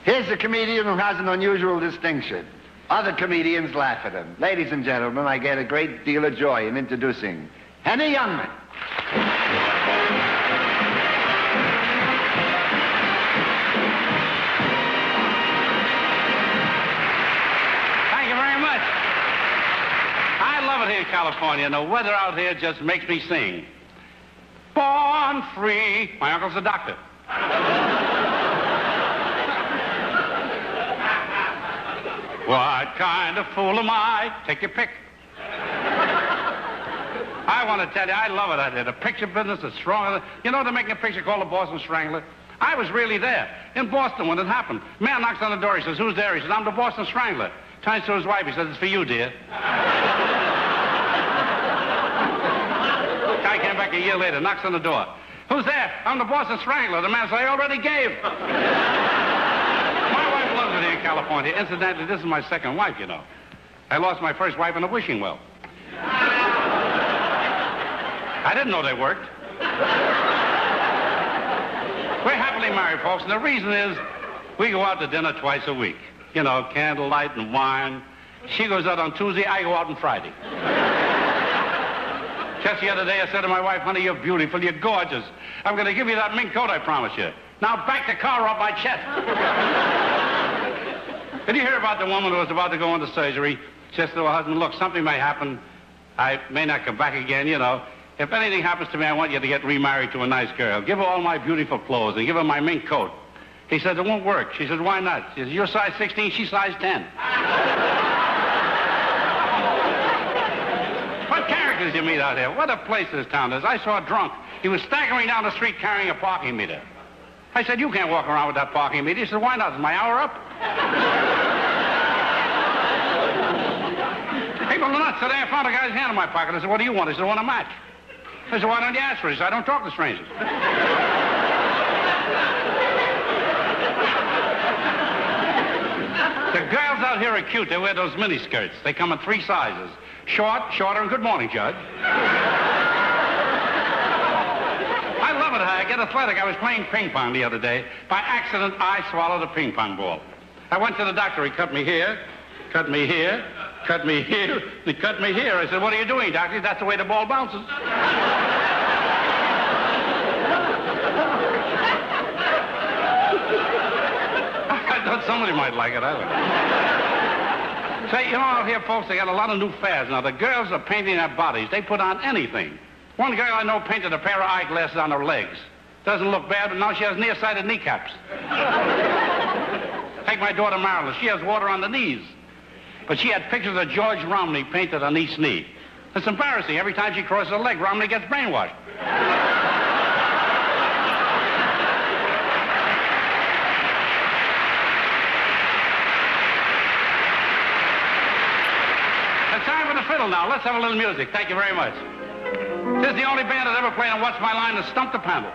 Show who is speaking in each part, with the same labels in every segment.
Speaker 1: Here's a comedian who has an unusual distinction. Other comedians laugh at him. Ladies and gentlemen, I get a great deal of joy in introducing Henny Youngman.
Speaker 2: Thank you very much. I love it here in California, and the weather out here just makes me sing. Born free. My uncle's a doctor. What kind of fool am I? Take your pick. I want to tell you, I love it out there. The picture business is stronger. You know they're making a picture called The Boston Strangler? I was really there in Boston when it happened. Man knocks on the door. He says, "Who's there?" He says, "I'm the Boston Strangler." Turns to his wife. He says, "It's for you, dear." Guy came back a year later, knocks on the door. "Who's there?" "I'm the Boston Strangler." The man said, "I already gave." My wife loves it here in California. Incidentally, this is my second wife, you know. I lost my first wife in a wishing well. I didn't know they worked. We're happily married, folks, and the reason is we go out to dinner twice a week. You know, candlelight and wine. She goes out on Tuesday, I go out on Friday. Just the other day, I said to my wife, "Honey, you're beautiful, you're gorgeous. I'm going to give you that mink coat I promised you. Now back the car up my chest." Did you hear about the woman who was about to go into surgery? She said to her husband, "Look, something may happen. I may not come back again, you know. If anything happens to me, I want you to get remarried to a nice girl. Give her all my beautiful clothes and give her my mink coat." He said, "It won't work." She said, "Why not?" She said, "You're size 16, she's size 10. What characters you meet out here? What a place this town is. I saw a drunk. He was staggering down the street carrying a parking meter. I said, "You can't walk around with that parking meter." He said, "Why not? Is my hour up?" People are nuts. Today I found a guy's hand in my pocket. I said, "What do you want?" He said, "I want a match." I said, "Why don't you ask for it?" He said, "I don't talk to strangers." The girls out here are cute. They wear those mini skirts. They come in 3 sizes. Short, shorter, and good morning, Judge. I love it. I get athletic. I was playing ping pong the other day. By accident, I swallowed a ping pong ball. I went to the doctor. He cut me here, cut me here, cut me here, he cut me here. I said, "What are you doing, doctor?" That's the way the ball bounces. I thought somebody might like it. I don't know. Say, you know, out here, folks, they got a lot of new fads now. The girls are painting their bodies. They put on anything. One girl I know painted a pair of eyeglasses on her legs. Doesn't look bad, but now she has nearsighted kneecaps. Take my daughter Marilyn. She has water on the knees. But she had pictures of George Romney painted on each knee. It's embarrassing. Every time she crosses a leg, Romney gets brainwashed. It's time for the fiddle now. Let's have a little music. Thank you very much. This is the only band that ever played on What's My Line and stumped the panel.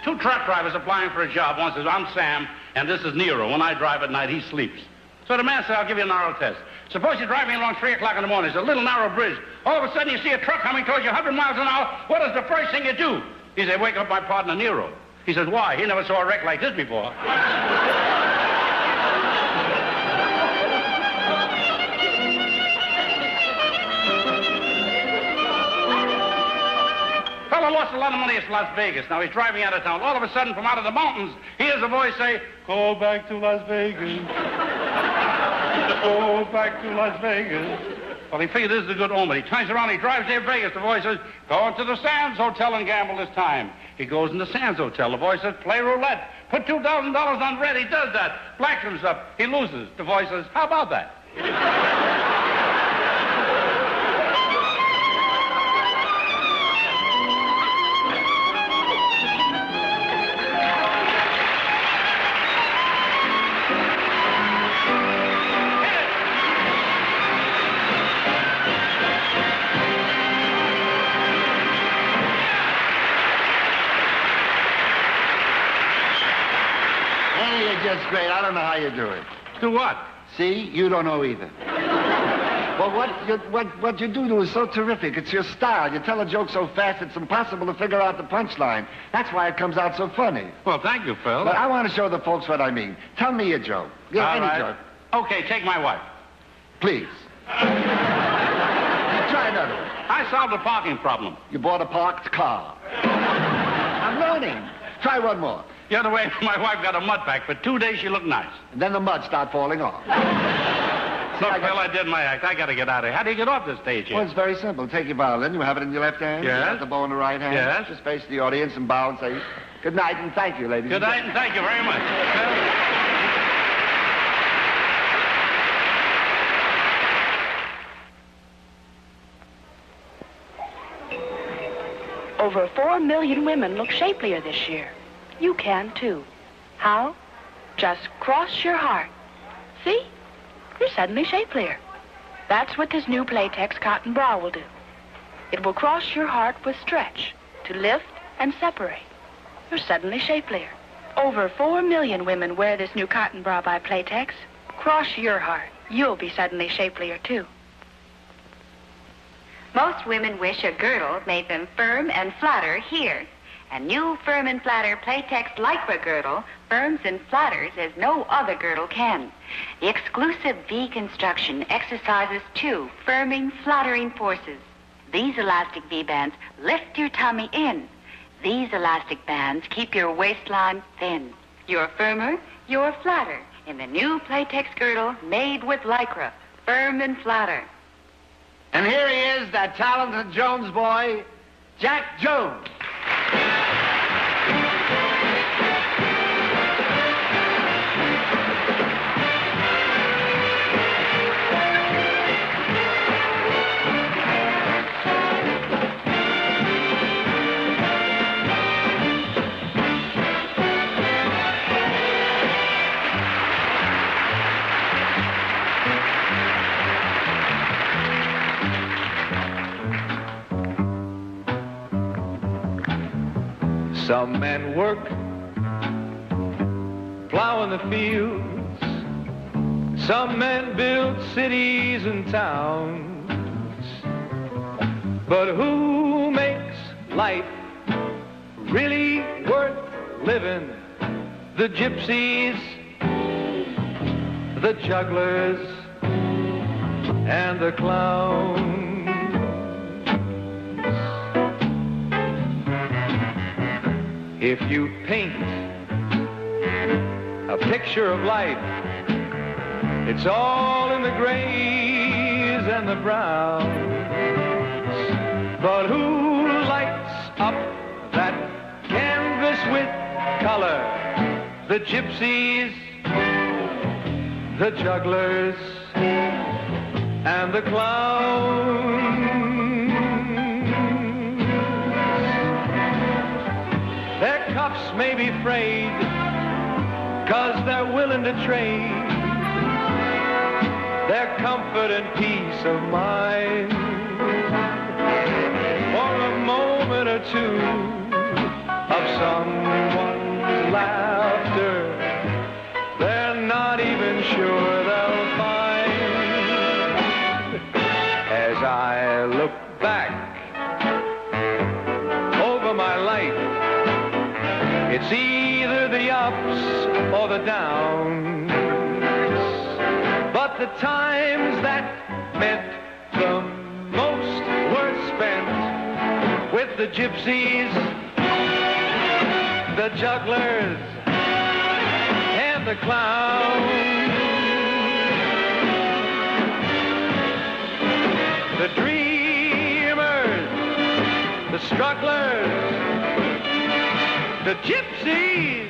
Speaker 2: Two truck drivers applying for a job. One says, "I'm Sam, and this is Nero. When I drive at night, he sleeps." So the man said, "I'll give you a narrow test. Suppose you're driving along 3 o'clock in the morning. There's a little narrow bridge. All of a sudden, you see a truck coming towards you 100 miles an hour. What is the first thing you do?" He said, "Wake up my partner, Nero." He says, "Why? He never saw a wreck like this before." Fellow lost a lot of money at Las Vegas. Now he's driving out of town. All of a sudden, from out of the mountains, he hears a voice say, "Go back to Las Vegas. Go back to Las Vegas." Well, he figured this is a good omen. He turns around, he drives near Vegas. The voice says, "Go into the Sands Hotel and gamble this time." He goes in the Sands Hotel. The voice says, "Play roulette. Put $2,000 on red." He does that. Black comes up. He loses. The voice says, "How about that?"
Speaker 1: Henny, you're just great. I don't know how you do it.
Speaker 2: Do what?
Speaker 1: See? You don't know either. Well, what you do is so terrific. It's your style. You tell a joke so fast it's impossible to figure out the punchline. That's why it comes out so funny.
Speaker 2: Well, thank you, Phil.
Speaker 1: But I want to show the folks what I mean. Tell me a joke. Yeah, any joke.
Speaker 2: Okay, take my wife.
Speaker 1: Please. Try another one.
Speaker 2: I solved a parking problem.
Speaker 1: You bought a parked car. I'm learning. Try one more.
Speaker 2: The other way, my wife got a mud pack. For 2 days, she looked nice.
Speaker 1: And then the mud started falling off.
Speaker 2: Look, Phil, I did my act. I got to get out of here. How do you get off this stage here?
Speaker 1: Well, it's very simple. Take your violin. You have it in your left hand.
Speaker 2: Yes.
Speaker 1: You have the bow in the right hand.
Speaker 2: Yes.
Speaker 1: Just face the audience and bow and say, good night and thank you, ladies.
Speaker 2: Good night and thank you very much.
Speaker 3: Over 4 million women look shapelier this year. You can, too. How? Just cross your heart. See? You're suddenly shapelier. That's what this new Playtex cotton bra will do. It will cross your heart with stretch to lift and separate. You're suddenly shapelier. Over 4 million women wear this new cotton bra by Playtex. Cross your heart. You'll be suddenly shapelier, too.
Speaker 4: Most women wish a girdle made them firm and flatter here. A new firm and flatter Playtex Lycra girdle firms and flatters as no other girdle can. The exclusive V construction exercises 2 firming, flattering forces. These elastic V-bands lift your tummy in. These elastic bands keep your waistline thin. You're firmer, you're flatter in the new Playtex girdle made with Lycra, firm and flatter.
Speaker 1: And here he is, that talented Jones boy, Jack Jones.
Speaker 5: Some men work plowing the fields. Some men build cities and towns. But who makes life really worth living? The gypsies, the jugglers, and the clowns. If you paint a picture of life, it's all in the grays and the browns. But who lights up that canvas with color? The gypsies, the jugglers, and the clowns. Their cuffs may be frayed, 'cause they're willing to trade their comfort and peace of mind for a moment or two of someone's laughter they're not even sure they'll find. As I look back over my life, it's either the ups or the downs. But the times that meant the most were spent with the gypsies, the jugglers, and the clowns. The dreamers, the strugglers, the gypsies,